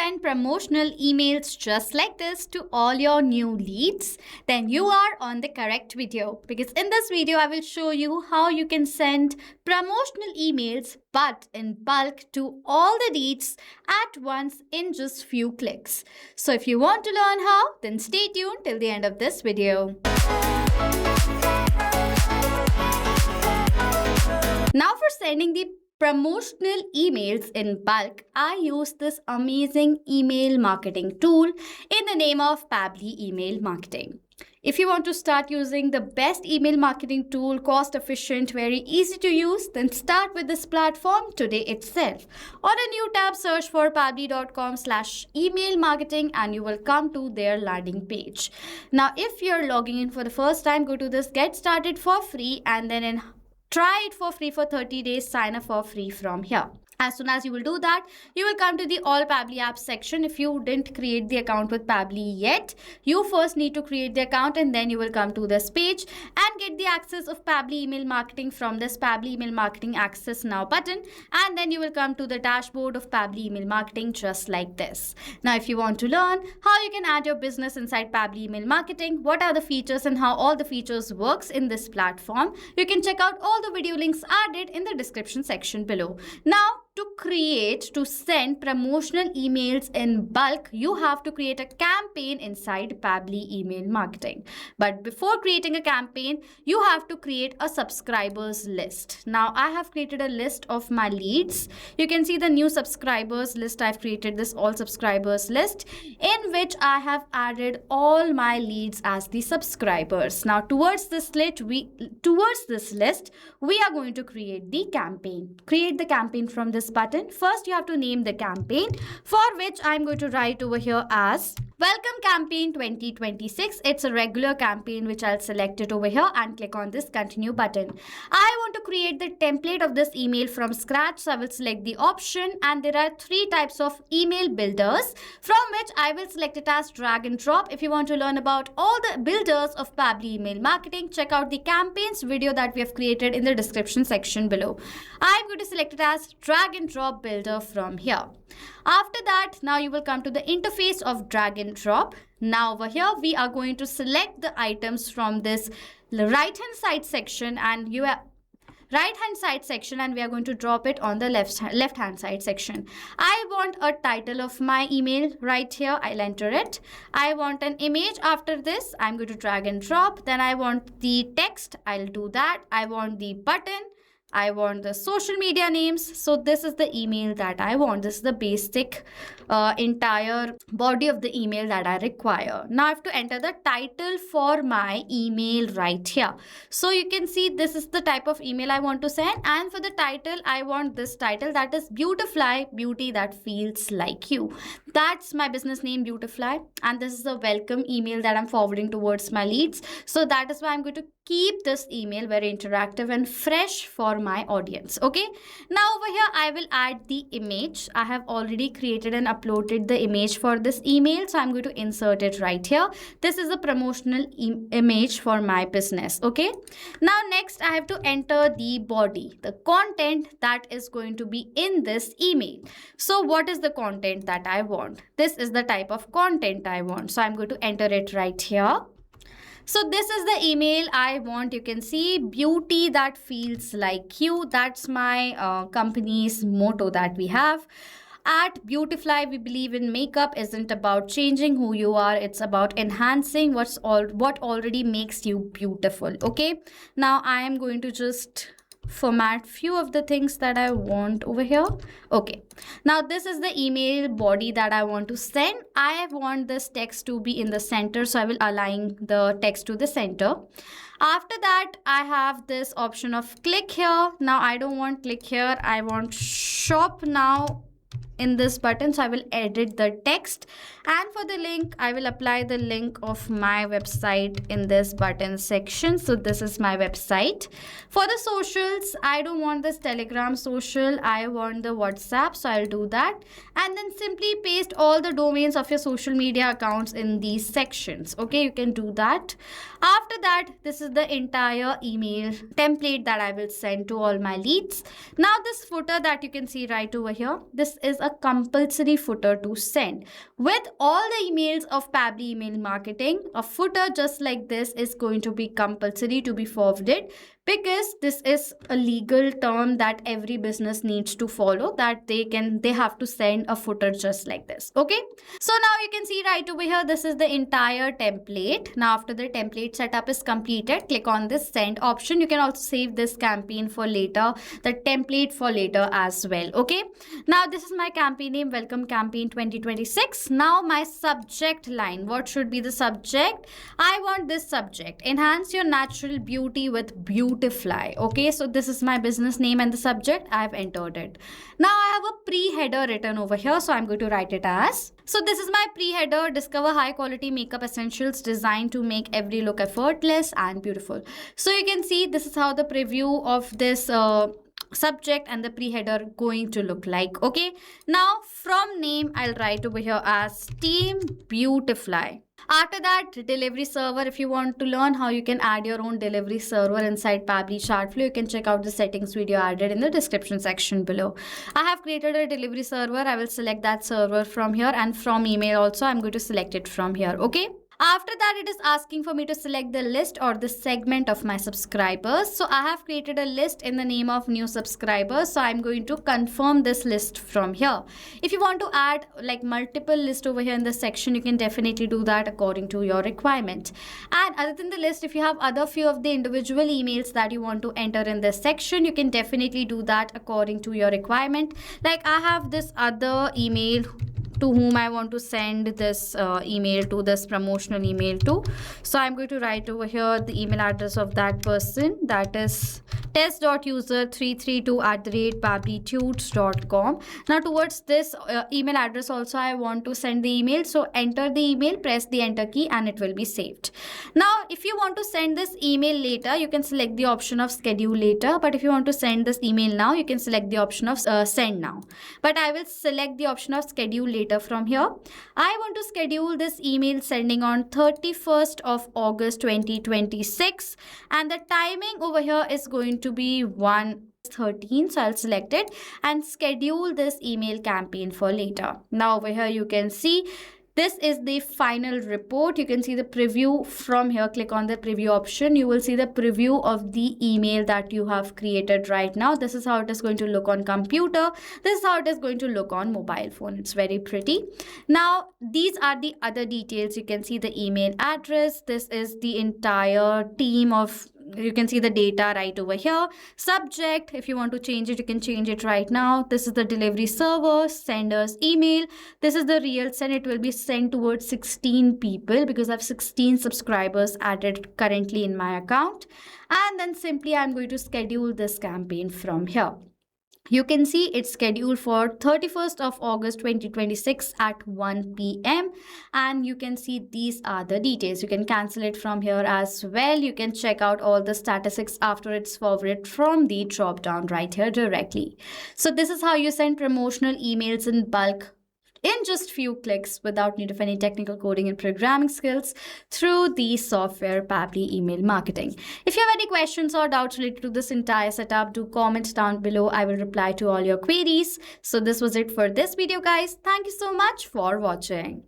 send promotional emails just like this to all your new leads? Then you are on the correct video, because in this video I will show you how you can send promotional emails but in bulk to all the leads at once in just few clicks. So if you want to learn how, then stay tuned till the end of this video. Now for sending the promotional emails in bulk, I use this amazing email marketing tool in the name of Pabbly Email Marketing. If you want to start using the best email marketing tool, cost efficient, very easy to use, then start with this platform today itself. On a new tab, search for pabbly.com/email marketing and you will come to their landing page. Now, if you're logging in for the first time, go to this get started for free and then try it for free for 30 days, sign up for free from here. As soon as you will do that, you will come to the All Pabbly Apps section. If you didn't create the account with Pabbly yet, you first need to create the account and then you will come to this page and get the access of Pabbly Email Marketing from this Pabbly Email Marketing Access Now button. And then you will come to the dashboard of Pabbly Email Marketing just like this. Now, if you want to learn how you can add your business inside Pabbly Email Marketing, what are the features and how all the features works in this platform, you can check out all the video links added in the description section below. Now, to send promotional emails in bulk, you have to create a campaign inside Pabbly Email Marketing. But before creating a campaign, you have to create a subscribers list. Now, I have created a list of my leads. You can see the new subscribers list. I've created this all subscribers list in which I have added all my leads as the subscribers. Now, towards this list, we are going to create the campaign. Create the campaign from this button. First, you have to name the campaign, for which I'm going to write over here as Welcome Campaign 2026. It's a regular campaign which I'll select it over here and click on this continue button. I want to create the template of this email from scratch, so I will select the option, and there are 3 types of email builders from which I will select it as drag and drop. If you want to learn about all the builders of Pabbly Email Marketing, check out the campaigns video that we have created in the description section below. I'm going to select it as drag and drop builder from here. After that, now you will come to the interface of drag and drop. Now over here, we are going to select the items from this right hand side section and we are going to drop it on the left hand side section. I want a title of my email right here. I'll enter it. I want an image after this. I'm going to drag and drop. Then I want the text. I'll do that. I want the button. I want the social media names. So this is the email that I want. This is the basic entire body of the email that I require. Now I have to enter the title for my email right here. So you can see this is the type of email I want to send. And for the title, I want this title, that is Beautifly, beauty that feels like you. That's my business name, Beautifly. And this is a welcome email that I'm forwarding towards my leads. So that is why I'm going to keep this email very interactive and fresh for my audience. Okay, now over here I will add the image. I have already created and uploaded the image for this email, so I'm going to insert it right here. This is a promotional image for my business. Okay, now next I have to enter the body, the content that is going to be in this email. So what is the content that I want? This is the type of content I want, so I'm going to enter it right here. So this is the email I want. You can see beauty that feels like you. That's my company's motto that we have. At Beautifly, we believe in makeup isn't about changing who you are. It's about enhancing what already makes you beautiful. Okay. Now I am going to just format few of the things that I want over here. Okay, now this is the email body that I want to send. I want this text to be in the center, so I will align the text to the center. After that, I have this option of click here. Now I don't want click here, I want shop now in this button, so I will edit the text, and for the link I will apply the link of my website in this button section. So this is my website. For the socials, I don't want this Telegram social, I want the WhatsApp, so I'll do that, and then simply paste all the domains of your social media accounts in these sections. Okay, you can do that. After that, this is the entire email template that I will send to all my leads. Now this footer that you can see right over here, this is a a compulsory footer to send. With all the emails of Pabbly email marketing, a footer just like this is going to be compulsory to be forwarded, because this is a legal term that every business needs to follow, that they have to send a footer just like this. Okay, so now you can see right over here, this is the entire template. Now after the template setup is completed, click on this send option. You can also save this campaign for later, the template for later as well. Okay, now this is my campaign name, welcome campaign 2026. Now my subject line, what should be the subject? I want this subject, enhance your natural beauty with Beautifly. Okay, so this is my business name and the subject. I have entered it. Now I have a pre-header written over here, so I'm going to write it as, so this is my pre-header, discover high quality makeup essentials designed to make every look effortless and beautiful. So you can see this is how the preview of this subject and the pre-header going to look like. Okay, now from name I'll write over here as Team Beautifly. After that, delivery server. If you want to learn how you can add your own delivery server inside Pabbly Chartflow, you can check out the settings video added in the description section below. I have created a delivery server. I will select that server from here, and from email also I'm going to select it from here. Okay, after that, it is asking for me to select the list or the segment of my subscribers. So I have created a list in the name of new subscribers. So I'm going to confirm this list from here. If you want to add like multiple lists over here in this section, you can definitely do that according to your requirement. And other than the list, if you have other few of the individual emails that you want to enter in this section, you can definitely do that according to your requirement. Like I have this other email to whom I want to send this email to, this promotional email to. So I'm going to write over here the email address of that person, that is test.user332@pabblytudes.com. Now towards this email address also I want to send the email. So enter the email, press the enter key, and it will be saved. Now if you want to send this email later, you can select the option of schedule later. But if you want to send this email now, you can select the option of send now. But I will select the option of schedule later from here. I want to schedule this email sending on 31st of August 2026, and the timing over here is going to be 1:13. So I'll select it and schedule this email campaign for later. Now over here you can see this is the final report. You can see the preview from here. Click on the preview option. You will see the preview of the email that you have created right now. This is how it is going to look on computer. This is how it is going to look on mobile phone. It's very pretty. Now, these are the other details. You can see the email address. This is the entire team of, you can see the data right over here. Subject, if you want to change it, you can change it right now. This is the delivery server, sender's email. This is the real send. It will be sent towards 16 people because I have 16 subscribers added currently in my account. And then simply I'm going to schedule this campaign from here. You can see it's scheduled for 31st of August 2026 at 1 p.m. And you can see these are the details. You can cancel it from here as well. You can check out all the statistics after it's forwarded from the drop down right here directly. So this is how you send promotional emails in bulk in just few clicks without need of any technical coding and programming skills through the software Pabbly email marketing. If you have any questions or doubts related to this entire setup, do comment down below. I will reply to all your queries. So this was it for this video, guys. Thank you so much for watching.